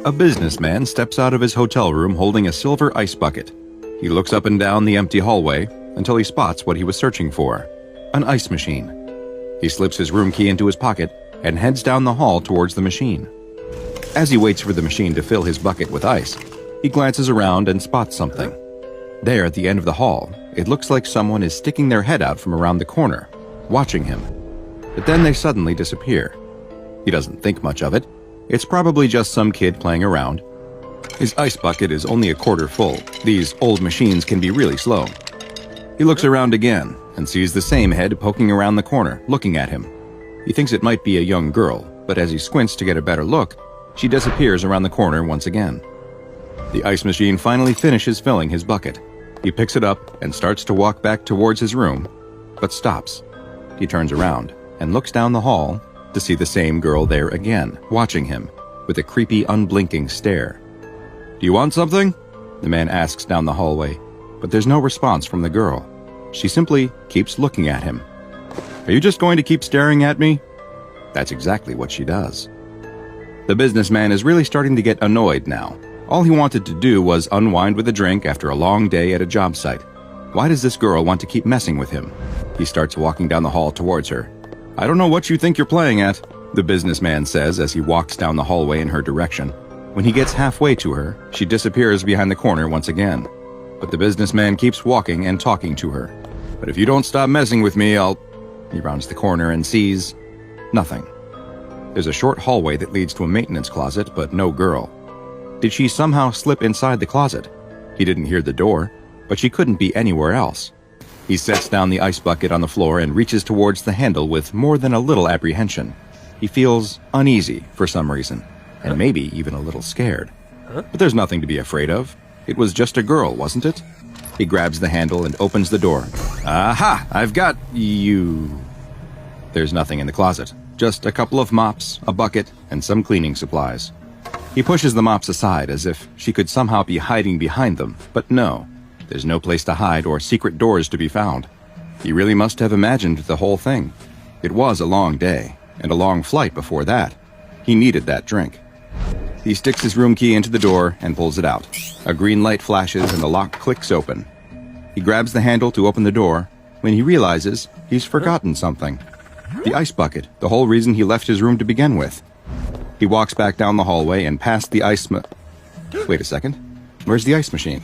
A businessman steps out of his hotel room holding a silver ice bucket. He looks up and down the empty hallway until he spots what he was searching for, an ice machine. He slips his room key into his pocket and heads down the hall towards the machine. As he waits for the machine to fill his bucket with ice, he glances around and spots something. There at the end of the hall, it looks like someone is sticking their head out from around the corner, watching him. But then they suddenly disappear. He doesn't think much of it. It's probably just some kid playing around. His ice bucket is only a quarter full. These old machines can be really slow. He looks around again and sees the same head poking around the corner, looking at him. He thinks it might be a young girl, but as he squints to get a better look, she disappears around the corner once again. The ice machine finally finishes filling his bucket. He picks it up and starts to walk back towards his room, but stops. He turns around and looks down the hall to see the same girl there again, watching him with a creepy, unblinking stare. "Do you want something?" the man asks down the hallway, but there's no response from the girl. She simply keeps looking at him. "Are you just going to keep staring at me?" That's exactly what she does. The businessman is really starting to get annoyed now. All he wanted to do was unwind with a drink after a long day at a job site. Why does this girl want to keep messing with him? He starts walking down the hall towards her. "I don't know what you think you're playing at," the businessman says as he walks down the hallway in her direction. When he gets halfway to her, she disappears behind the corner once again. But the businessman keeps walking and talking to her. "But if you don't stop messing with me, I'll..." He rounds the corner and sees nothing. There's a short hallway that leads to a maintenance closet, but no girl. Did she somehow slip inside the closet? He didn't hear the door, but she couldn't be anywhere else. He sets down the ice bucket on the floor and reaches towards the handle with more than a little apprehension. He feels uneasy for some reason, and maybe even a little scared. But there's nothing to be afraid of. It was just a girl, wasn't it? He grabs the handle and opens the door. "Aha! I've got you." There's nothing in the closet. Just a couple of mops, a bucket, and some cleaning supplies. He pushes the mops aside as if she could somehow be hiding behind them, but no, there's no place to hide or secret doors to be found. He really must have imagined the whole thing. It was a long day, and a long flight before that. He needed that drink. He sticks his room key into the door and pulls it out. A green light flashes and the lock clicks open. He grabs the handle to open the door when he realizes he's forgotten something. The ice bucket, the whole reason he left his room to begin with. He walks back down the hallway and past the Wait a second. Where's the ice machine?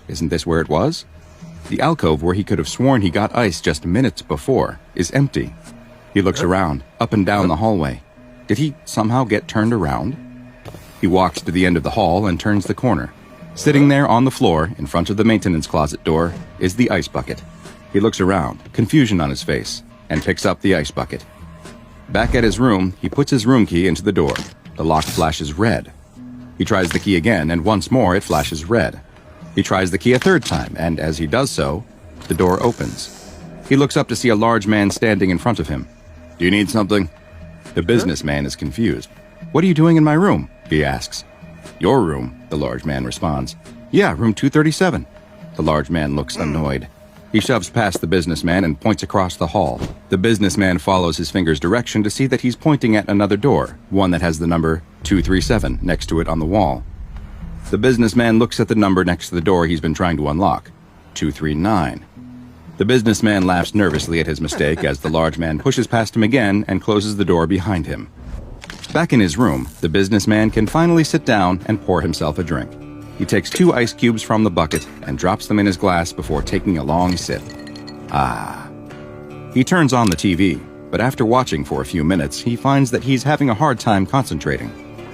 Isn't this where it was? The alcove where he could have sworn he got ice just minutes before is empty. He looks around, up and down the hallway. Did he somehow get turned around? He walks to the end of the hall and turns the corner. Sitting there on the floor in front of the maintenance closet door is the ice bucket. He looks around, confusion on his face, and picks up the ice bucket. Back at his room, he puts his room key into the door. The lock flashes red. He tries the key again, and once more it flashes red. He tries the key a third time, and as he does so, the door opens. He looks up to see a large man standing in front of him. "Do you need something?" The businessman is confused. "What are you doing in my room?" he asks. "Your room," the large man responds. "Yeah, room 237. The large man looks annoyed. He shoves past the businessman and points across the hall. The businessman follows his finger's direction to see that he's pointing at another door, one that has the number 237 next to it on the wall. The businessman looks at the number next to the door he's been trying to unlock, 239. The businessman laughs nervously at his mistake as the large man pushes past him again and closes the door behind him. Back in his room, the businessman can finally sit down and pour himself a drink. He takes 2 ice cubes from the bucket and drops them in his glass before taking a long sip. He turns on the TV, but after watching for a few minutes, he finds that he's having a hard time concentrating.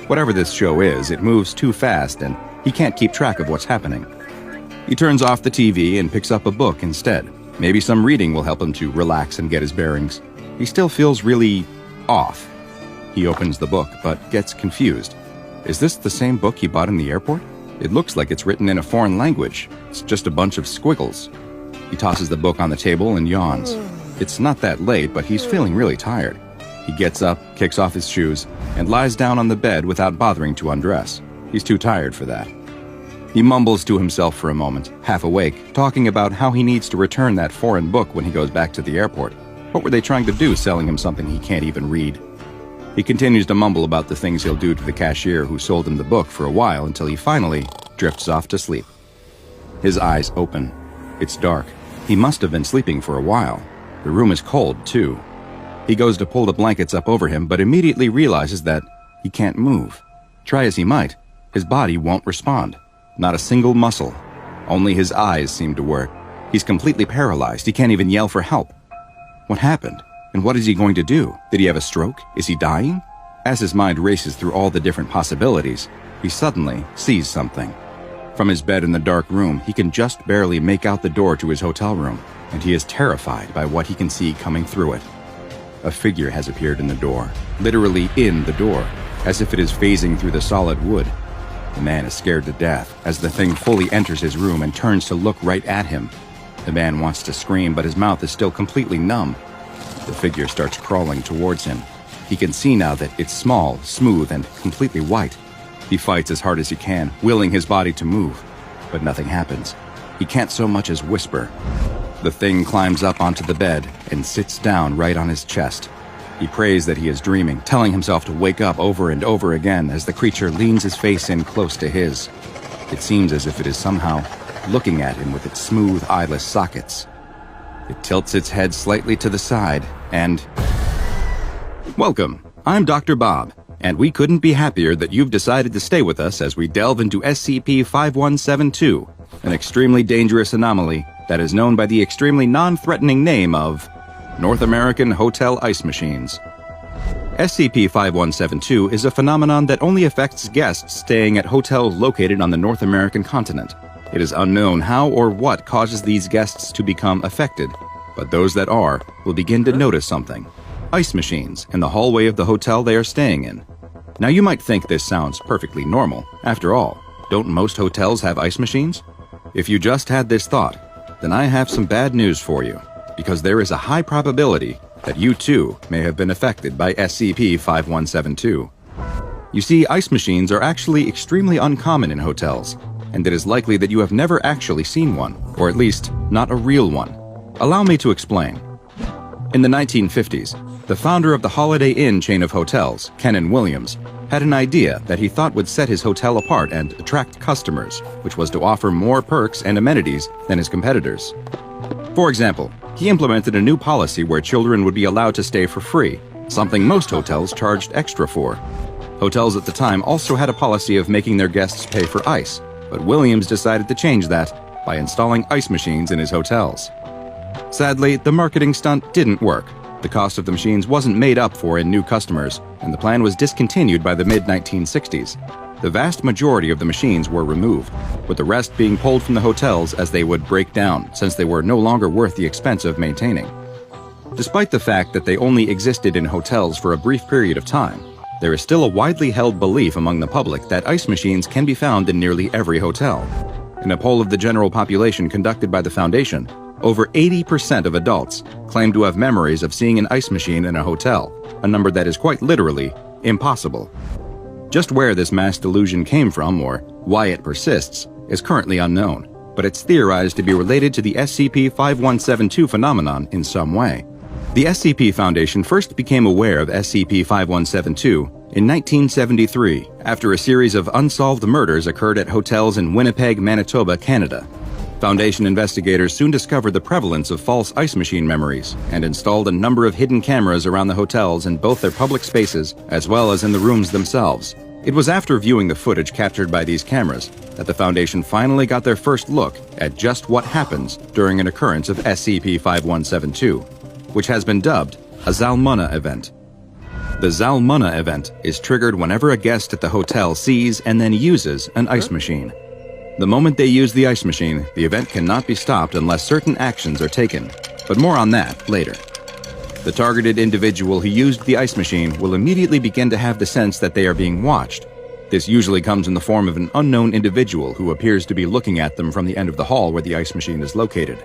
Whatever this show is, it moves too fast and he can't keep track of what's happening. He turns off the TV and picks up a book instead. Maybe some reading will help him to relax and get his bearings. He still feels really off. He opens the book, but gets confused. Is this the same book he bought in the airport? It looks like it's written in a foreign language. It's just a bunch of squiggles. He tosses the book on the table and yawns. It's not that late, but he's feeling really tired. He gets up, kicks off his shoes, and lies down on the bed without bothering to undress. He's too tired for that. He mumbles to himself for a moment, half awake, talking about how he needs to return that foreign book when he goes back to the airport. What were they trying to do selling him something he can't even read? He continues to mumble about the things he'll do to the cashier who sold him the book for a while until he finally drifts off to sleep. His eyes open. It's dark. He must have been sleeping for a while. The room is cold, too. He goes to pull the blankets up over him, but immediately realizes that he can't move. Try as he might, his body won't respond. Not a single muscle. Only his eyes seem to work. He's completely paralyzed. He can't even yell for help. What happened? And what is he going to do? Did he have a stroke? Is he dying? As his mind races through all the different possibilities, he suddenly sees something. From his bed in the dark room, he can just barely make out the door to his hotel room, and he is terrified by what he can see coming through it. A figure has appeared in the door, literally in the door, as if it is phasing through the solid wood. The man is scared to death as the thing fully enters his room and turns to look right at him. The man wants to scream, but his mouth is still completely numb. The figure starts crawling towards him. He can see now that it's small, smooth, and completely white. He fights as hard as he can, willing his body to move, but nothing happens. He can't so much as whisper. The thing climbs up onto the bed and sits down right on his chest. He prays that he is dreaming, telling himself to wake up over and over again as the creature leans his face in close to his. It seems as if it is somehow looking at him with its smooth, eyeless sockets. It tilts its head slightly to the side and... Welcome, I'm Dr. Bob, and we couldn't be happier that you've decided to stay with us as we delve into SCP-5172, an extremely dangerous anomaly that is known by the extremely non-threatening name of North American Hotel Ice Machines. SCP-5172 is a phenomenon that only affects guests staying at hotels located on the North American continent. It is unknown how or what causes these guests to become affected, but those that are will begin to notice something. Ice machines in the hallway of the hotel they are staying in. Now you might think this sounds perfectly normal. After all, don't most hotels have ice machines? If you just had this thought, then I have some bad news for you, because there is a high probability that you too may have been affected by SCP-5172. You see, ice machines are actually extremely uncommon in hotels, and it is likely that you have never actually seen one, or at least not a real one. Allow me to explain. In the 1950s, the founder of the Holiday Inn chain of hotels, Ken Williams, had an idea that he thought would set his hotel apart and attract customers, which was to offer more perks and amenities than his competitors. For example, he implemented a new policy where children would be allowed to stay for free, something most hotels charged extra for. Hotels at the time also had a policy of making their guests pay for ice, but Williams decided to change that by installing ice machines in his hotels. Sadly, the marketing stunt didn't work. The cost of the machines wasn't made up for in new customers, and the plan was discontinued by the mid-1960s. The vast majority of the machines were removed, with the rest being pulled from the hotels as they would break down, since they were no longer worth the expense of maintaining. Despite the fact that they only existed in hotels for a brief period of time, there is still a widely held belief among the public that ice machines can be found in nearly every hotel. In a poll of the general population conducted by the Foundation, over 80% of adults claim to have memories of seeing an ice machine in a hotel, a number that is quite literally impossible. Just where this mass delusion came from, or why it persists, is currently unknown, but it's theorized to be related to the SCP-5172 phenomenon in some way. The SCP Foundation first became aware of SCP-5172 in 1973 after a series of unsolved murders occurred at hotels in Winnipeg, Manitoba, Canada. Foundation investigators soon discovered the prevalence of false ice machine memories and installed a number of hidden cameras around the hotels in both their public spaces as well as in the rooms themselves. It was after viewing the footage captured by these cameras that the Foundation finally got their first look at just what happens during an occurrence of SCP-5172, which has been dubbed a Zalmunna Event. The Zalmunna Event is triggered whenever a guest at the hotel sees and then uses an ice machine. The moment they use the ice machine, the event cannot be stopped unless certain actions are taken, but more on that later. The targeted individual who used the ice machine will immediately begin to have the sense that they are being watched. This usually comes in the form of an unknown individual who appears to be looking at them from the end of the hall where the ice machine is located.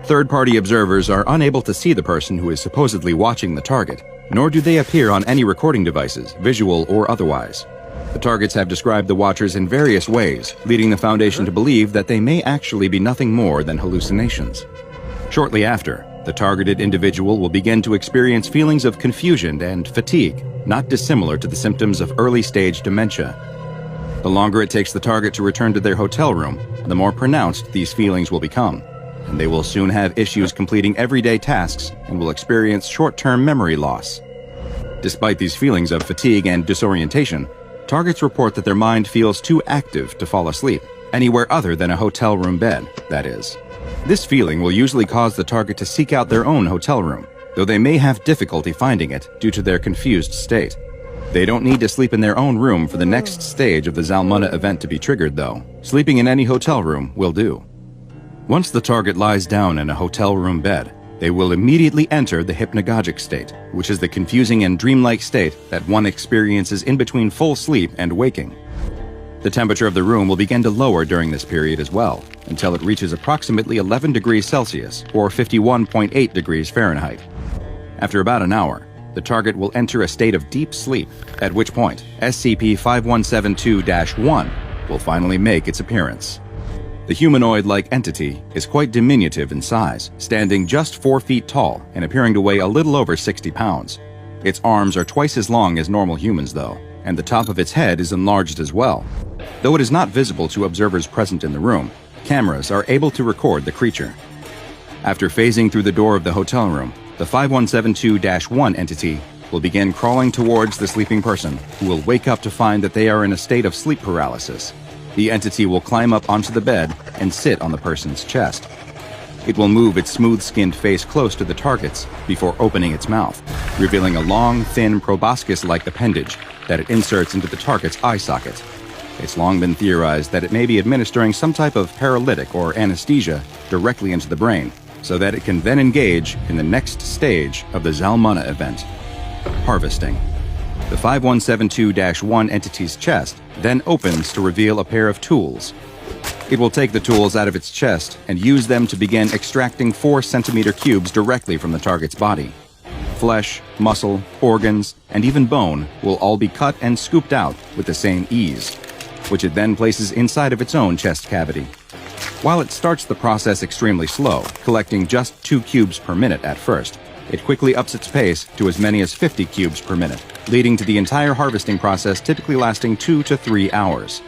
Third-party observers are unable to see the person who is supposedly watching the target, nor do they appear on any recording devices, visual or otherwise. The targets have described the watchers in various ways, leading the Foundation to believe that they may actually be nothing more than hallucinations. Shortly after, The targeted individual will begin to experience feelings of confusion and fatigue, not dissimilar to the symptoms of early-stage dementia. The longer it takes the target to return to their hotel room, the more pronounced these feelings will become, and they will soon have issues completing everyday tasks and will experience short-term memory loss. Despite these feelings of fatigue and disorientation, targets report that their mind feels too active to fall asleep, anywhere other than a hotel room bed, that is. This feeling will usually cause the target to seek out their own hotel room, though they may have difficulty finding it due to their confused state. They don't need to sleep in their own room for the next stage of the Zalmunna event to be triggered, though. Sleeping in any hotel room will do. Once the target lies down in a hotel room bed, they will immediately enter the hypnagogic state, which is the confusing and dreamlike state that one experiences in between full sleep and waking. The temperature of the room will begin to lower during this period as well, until it reaches approximately 11 degrees Celsius or 51.8 degrees Fahrenheit. After about an hour, the target will enter a state of deep sleep, at which point SCP-5172-1 will finally make its appearance. The humanoid-like entity is quite diminutive in size, standing just 4 feet tall and appearing to weigh a little over 60 pounds. Its arms are twice as long as normal humans, though, and the top of its head is enlarged as well. Though it is not visible to observers present in the room, cameras are able to record the creature. After phasing through the door of the hotel room, the 5172-1 entity will begin crawling towards the sleeping person, who will wake up to find that they are in a state of sleep paralysis. The entity will climb up onto the bed and sit on the person's chest. It will move its smooth-skinned face close to the target's before opening its mouth, revealing a long, thin, proboscis-like appendage that it inserts into the target's eye socket. It's long been theorized that it may be administering some type of paralytic or anesthesia directly into the brain, so that it can then engage in the next stage of the Zalmunna event, harvesting. The 5172-1 entity's chest then opens to reveal a pair of tools. It will take the tools out of its chest and use them to begin extracting 4-centimeter cubes directly from the target's body. Flesh, muscle, organs, and even bone will all be cut and scooped out with the same ease, which it then places inside of its own chest cavity. While it starts the process extremely slow, collecting just 2 cubes per minute at first, it quickly ups its pace to as many as 50 cubes per minute, leading to the entire harvesting process typically lasting 2 to 3 hours.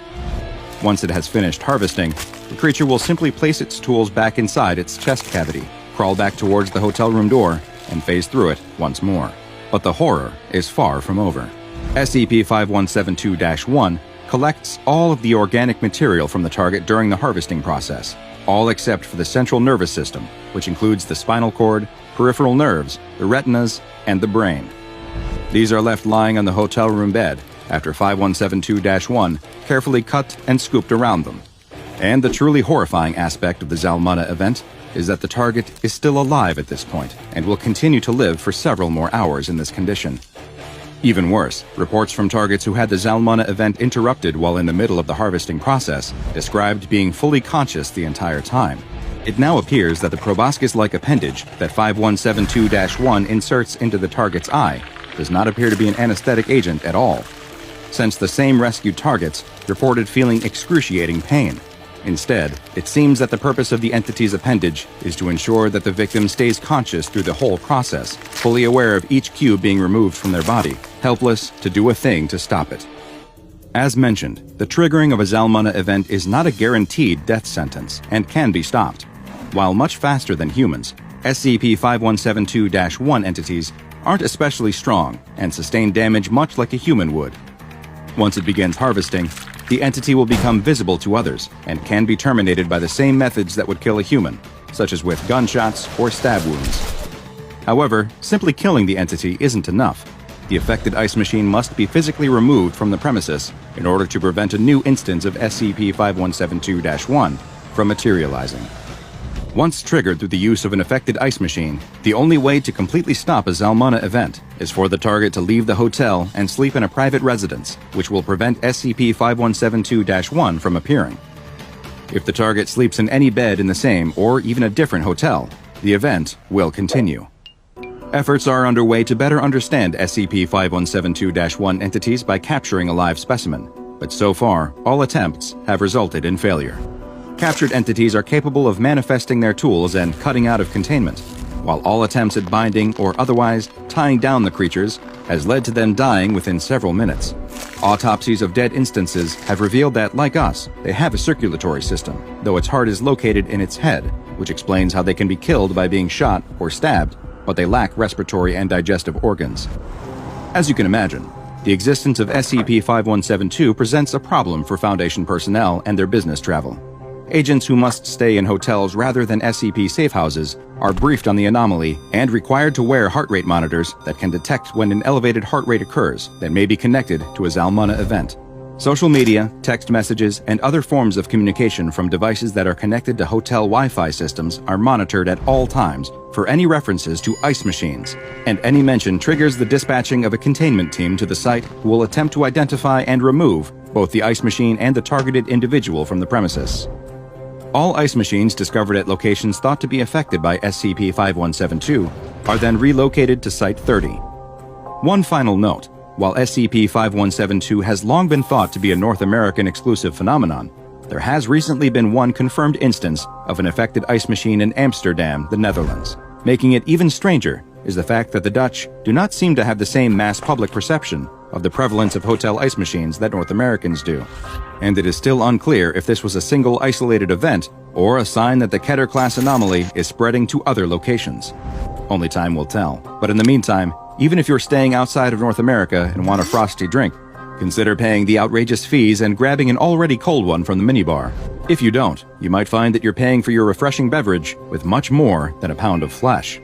Once it has finished harvesting, the creature will simply place its tools back inside its chest cavity, crawl back towards the hotel room door, and phase through it once more. But the horror is far from over. SCP-5172-1 collects all of the organic material from the target during the harvesting process, all except for the central nervous system, which includes the spinal cord, peripheral nerves, the retinas, and the brain. These are left lying on the hotel room bed after 5172-1 carefully cut and scooped around them. And the truly horrifying aspect of the Zalmunna event is that the target is still alive at this point and will continue to live for several more hours in this condition. Even worse, reports from targets who had the Zalmunna event interrupted while in the middle of the harvesting process described being fully conscious the entire time. It now appears that the proboscis-like appendage that 5172-1 inserts into the target's eye does not appear to be an anesthetic agent at all, since the same rescued targets reported feeling excruciating pain. Instead, it seems that the purpose of the entity's appendage is to ensure that the victim stays conscious through the whole process, fully aware of each cube being removed from their body, helpless to do a thing to stop it. As mentioned, the triggering of a Zalmunna event is not a guaranteed death sentence and can be stopped. While much faster than humans, SCP-5172-1 entities aren't especially strong and sustain damage much like a human would. Once it begins harvesting, the entity will become visible to others and can be terminated by the same methods that would kill a human, such as with gunshots or stab wounds. However, simply killing the entity isn't enough. The affected ice machine must be physically removed from the premises in order to prevent a new instance of SCP-5172-1 from materializing. Once triggered through the use of an affected ice machine, the only way to completely stop a Zalmunna event is for the target to leave the hotel and sleep in a private residence, which will prevent SCP-5172-1 from appearing. If the target sleeps in any bed in the same or even a different hotel, the event will continue. Efforts are underway to better understand SCP-5172-1 entities by capturing a live specimen, but so far, all attempts have resulted in failure. Captured entities are capable of manifesting their tools and cutting out of containment. while all attempts at binding or otherwise tying down the creatures has led to them dying within several minutes. Autopsies of dead instances have revealed that, like us, they have a circulatory system, though its heart is located in its head, which explains how they can be killed by being shot or stabbed, but they lack respiratory and digestive organs. As you can imagine, the existence of SCP-5172 presents a problem for Foundation personnel and their business travel. Agents who must stay in hotels rather than SCP safe houses are briefed on the anomaly and required to wear heart rate monitors that can detect when an elevated heart rate occurs that may be connected to a Zalmunna event. Social media, text messages, and other forms of communication from devices that are connected to hotel Wi-Fi systems are monitored at all times for any references to ice machines, and any mention triggers the dispatching of a containment team to the site who will attempt to identify and remove both the ice machine and the targeted individual from the premises. All ice machines discovered at locations thought to be affected by SCP-5172 are then relocated to Site 30. One final note, while SCP-5172 has long been thought to be a North American exclusive phenomenon, there has recently been one confirmed instance of an affected ice machine in Amsterdam, the Netherlands. Making it even stranger is the fact that the Dutch do not seem to have the same mass public perception of the prevalence of hotel ice machines that North Americans do. And it is still unclear if this was a single isolated event or a sign that the Keter class anomaly is spreading to other locations. Only time will tell. But in the meantime, even if you're staying outside of North America and want a frosty drink, consider paying the outrageous fees and grabbing an already cold one from the minibar. If you don't, you might find that you're paying for your refreshing beverage with much more than a pound of flesh.